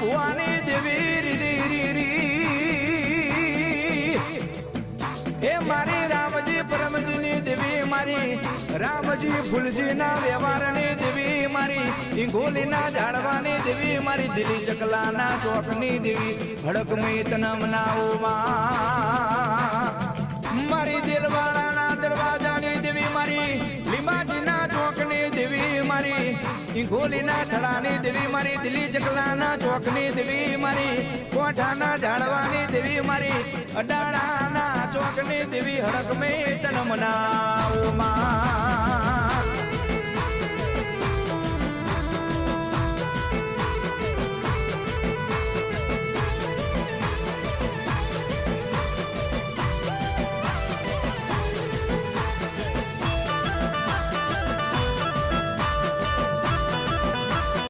ભુવાની દેવી રી રી રી એ મારી રામજી પરમજીની દેવી મારી રામજી ફૂલજીના વ્યવહારની દેવી મારી ઈંગોલીના ઝાડવાની દેવી મારી દિલી ચકલાના ચોકની દેવી હડક મેત નમનાઓમાં મારી દિલવાળાના દરવાજાની દેવી મારી લીંબાજીના ચોકની દેવી મારી ઈંગોલીના થડાની દેવી મારી દિલી ચકલાના ચોકની દેવી મારી કોઠાના ઝાડવાની દેવી મારી અડાળાના ચોકની દેવી હડક મેત નમનાઓમાં